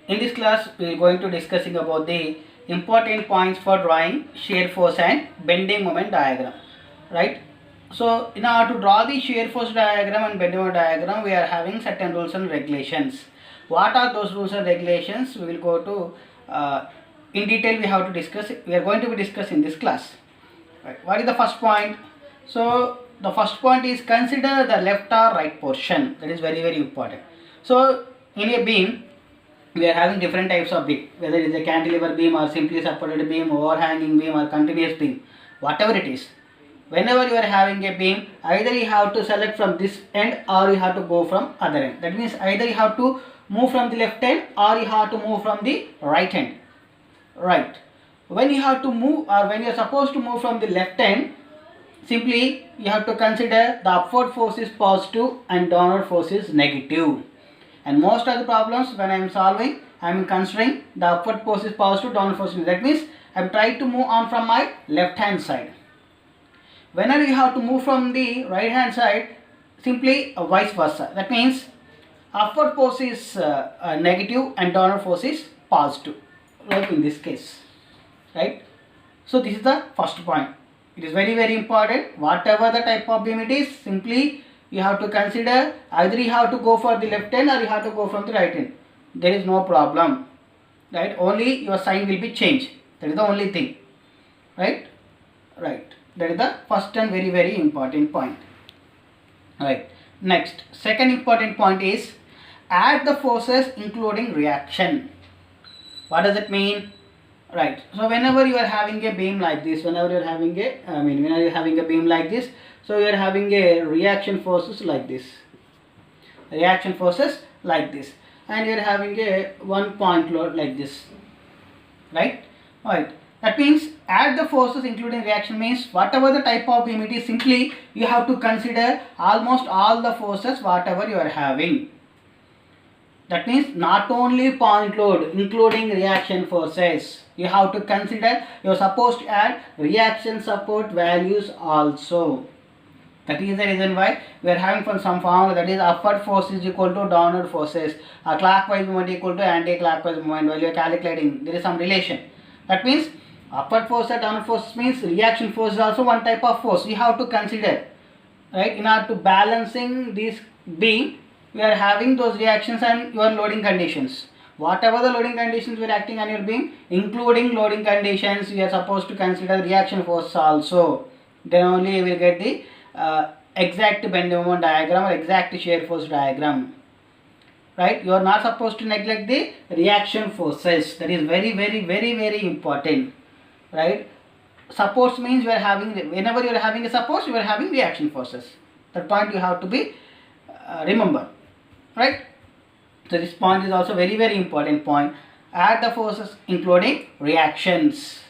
In this class, we are going to discussing about the important points for drawing shear force and bending moment diagram, right? So, in order to draw the shear force diagram and bending moment diagram, we are having certain rules and regulations. What are those rules and regulations? We will go to in detail. We have to discuss. We are going to be discussing this class. Right. What is the first point? So, the first point is consider the left or right portion. That is very important. So, in a beam, we are having different types of beam, whether it is a cantilever beam or simply supported beam, overhanging beam or continuous beam, whatever it is. Whenever you are having a beam, either you have to select from this end or you have to go from other end. That means either you have to move from the left end or you have to move from the right end. Right. When you have to move or when you are supposed to move from the left end, simply you have to consider the upward force is positive and downward force is negative. And most of the problems when I am solving, I am considering the upward force is positive, downward force is negative. That means I am trying to move on from my left hand side. Whenever you have to move from the right hand side, simply vice versa. That means upward force is negative and downward force is positive, like in this case, right? So this is the first point. It is very important. Whatever the type of beam it is, simply you have to consider either you have to go for the left end or you have to go from the right end. There is no problem, right? Only your sign will be changed. That is the only thing, right? Right. That is the first and very important point. Right. Next, second important point is add the forces including reaction. What does it mean? Right. So whenever you are having a beam like this, whenever you are having a beam like this, so you are having a reaction forces like this, and you are having a 1 point load like this, right? Right. That means add the forces including reaction means whatever the type of beam it is, simply you have to consider almost all the forces whatever you are having. That means not only point load including reaction forces, you have to consider, you are supposed to add reaction support values also. That is the reason why we are having from some formula, that is upward force is equal to downward forces, a clockwise movement equal to anti-clockwise movement. While you are calculating, there is some relation. That means upward force and downward force means reaction force is also one type of force. You have to consider, right? In order to balancing this beam, we are having those reactions and your loading conditions. Whatever the loading conditions we are acting on your beam, including loading conditions, you are supposed to consider reaction force also. Then only you will get the exact bending moment diagram or exact shear force diagram. Right? You are not supposed to neglect the reaction forces. That is very important. Right? Supports means you are having, whenever you are having a support, you are having reaction forces. That point you have to be remember. Right? So this point is also very important point. Add the forces including reactions.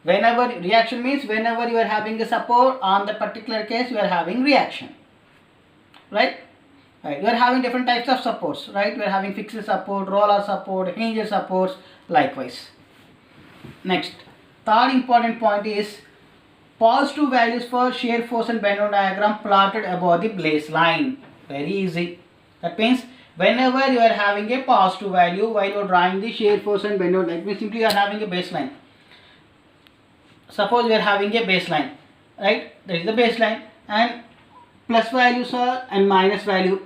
Whenever reaction means whenever you are having a support, on the particular case you are having reaction, right? Right. You are having different types of supports, right? You are having fixed support, roller support, hinge supports, likewise. Next, third important point is positive values for shear force and bend diagram plotted above the baseline. Very easy. That means whenever you are having a positive value while you are drawing the shear force and bend, that means simply you are having a baseline. Suppose we are having a baseline, right? That is the baseline, and plus values are and minus value.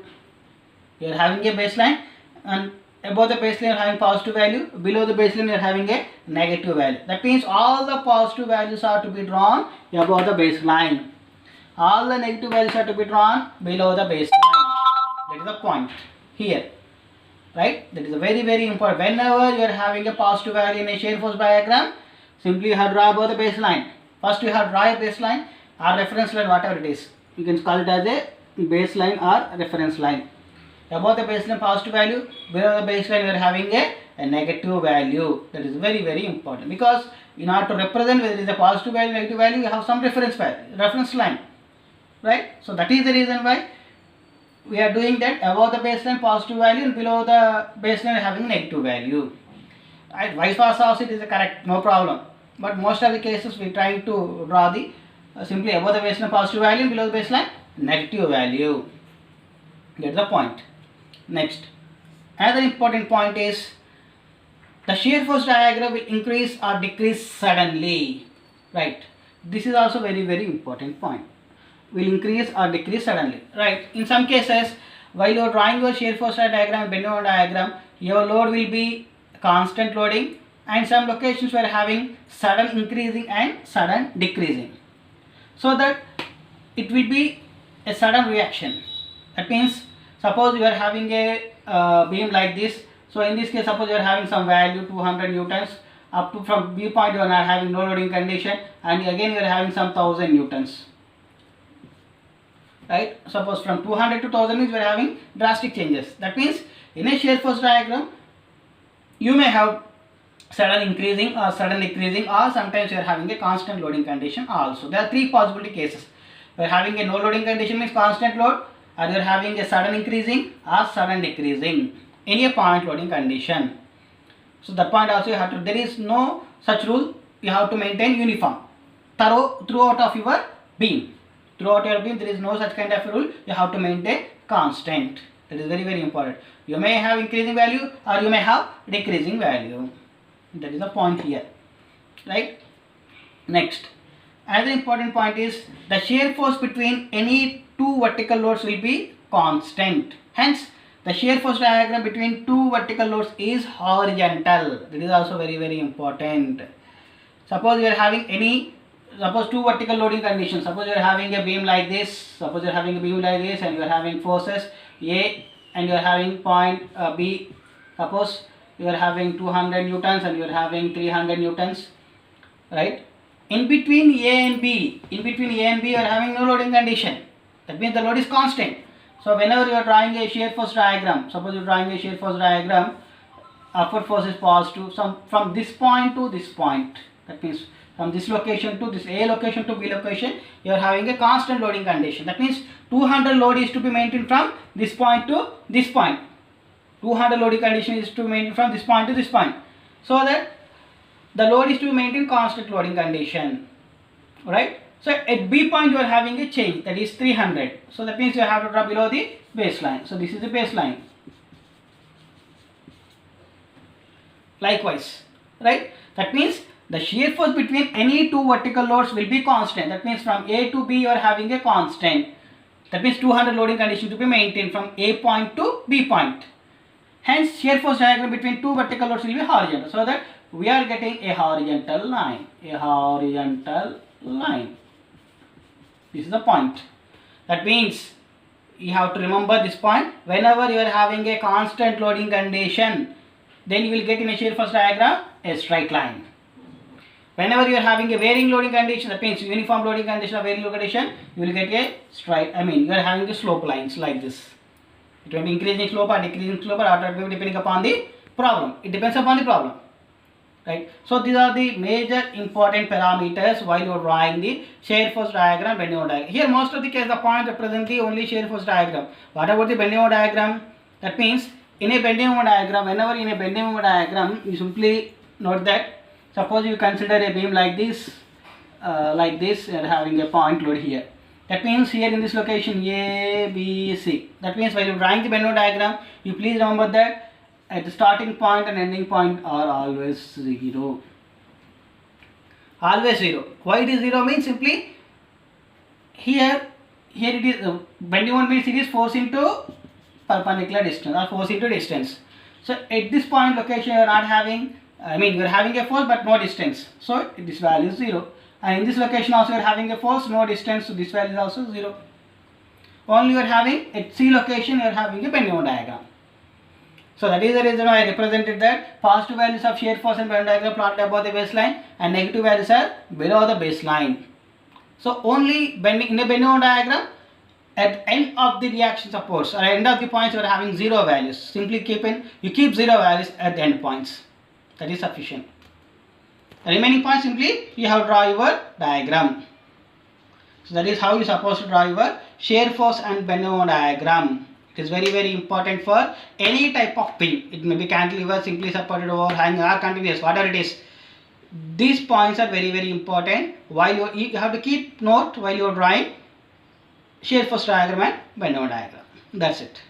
You are having a baseline, and above the baseline you are having positive value, below the baseline you are having a negative value. That means all the positive values are to be drawn above the baseline. All the negative values are to be drawn below the baseline. That is the point here, right? That is a very important. Whenever you are having a positive value in a shear force diagram, simply you have to draw above the baseline. First you have to draw a baseline or reference line, whatever it is. You can call it as a baseline or reference line. Above the baseline positive value, below the baseline you are having a negative value. That is very important, because in order to represent whether it is a positive value, negative value, you have some reference line, right? So that is the reason why we are doing that. Above the baseline positive value and below the baseline having negative value. Right? Vice versa also it is correct, no problem. But most of the cases we try to draw the simply above the baseline positive value and below the baseline negative value. Get the point. Next, another important point is the shear force diagram will increase or decrease suddenly, right? This is also very important point. Will increase or decrease suddenly, right? In some cases, while you are drawing your shear force diagram, bending moment diagram, your load will be constant loading, and some locations were having sudden increasing and sudden decreasing, so that it will be a sudden reaction. That means, suppose you are having a beam like this. So in this case, suppose you are having some value 200 newtons, up to from B point you are not having no loading condition, and again you are having some 1000 newtons, right? Suppose from 200 to 1000 means we are having drastic changes. That means in a shear force diagram, you may have sudden increasing or sudden decreasing, or sometimes you are having a constant loading condition also. There are three possibility cases. We are having a no loading condition means constant load, or you are having a sudden increasing or sudden decreasing in a point loading condition. So that point also you have to, there is no such rule, you have to maintain uniform throughout of your beam. Throughout your beam there is no such kind of rule, you have to maintain constant. That is very important. You may have increasing value or you may have decreasing value. That is the point here, right? Next, another important point is the shear force between any two vertical loads will be constant. Hence, the shear force diagram between two vertical loads is horizontal. That is also very important. Suppose you are having suppose two vertical loading conditions. Suppose you are having a beam like this. Suppose you are having a beam like this, and you are having forces A, and you are having point B. Suppose you are having 200 newtons and you are having 300 newtons, right? In between A and B, you are having no loading condition. That means the load is constant. So whenever you are drawing a shear force diagram, suppose you are drawing a shear force diagram, upward force is positive. From this point to this point, that means from this location to this A location to B location, you are having a constant loading condition. That means 200 load is to be maintained from this point to this point. 200 loading condition is to be maintained from this point to this point, so that the load is to be maintained constant loading condition, right? So at B point you are having a change, that is 300. So that means you have to drop below the baseline. So this is the baseline. Likewise, right? That means the shear force between any two vertical loads will be constant. That means from A to B you are having a constant. That means 200 loading condition to be maintained from A point to B point. Hence, shear force diagram between two vertical loads will be horizontal. So that we are getting a horizontal line. This is the point. That means you have to remember this point. Whenever you are having a constant loading condition, then you will get in a shear force diagram a straight line. Whenever you are having a varying loading condition, that means uniform loading condition or varying loading condition, you will get a straight, you are having the slope lines like this. It will be increasing slope or decreasing slope, or automatically depending upon the problem. It depends upon the problem, right? So these are the major important parameters while you are drawing the shear force diagram, bending moment diagram. Here most of the case the point represent the only shear force diagram. What about the bending moment diagram? That means in a bending moment diagram, whenever in a bending moment diagram, you simply note that suppose you consider a beam like this, you are having a point load here. That means here in this location A, B, C. That means while you are drawing the bending moment diagram, you please remember that at the starting point and ending point are always 0. Always 0. Why it is 0 means simply here it is bending moment means it is force into perpendicular distance or force into distance. So at this point location you are not having, you are having a force but no distance. So this value is 0. And in this location also you are having a force, no distance, so this value is also 0. Only you are having at C location you are having a bending moment diagram. So that is the reason why I represented that positive values of shear force and bending diagram plotted above the baseline and negative values are below the baseline. So only in a bending moment diagram, at the end of the reaction supports or end of the points you are having 0 values. Simply you keep 0 values at the end points. That is sufficient. The remaining points simply you have to draw your diagram. So that is how you are supposed to draw your shear force and bending moment diagram. It is very important for any type of beam. It may be cantilever, simply supported, overhang or continuous, whatever it is. These points are very important. While you have to keep note while you are drawing shear force diagram and bending moment diagram. That's it.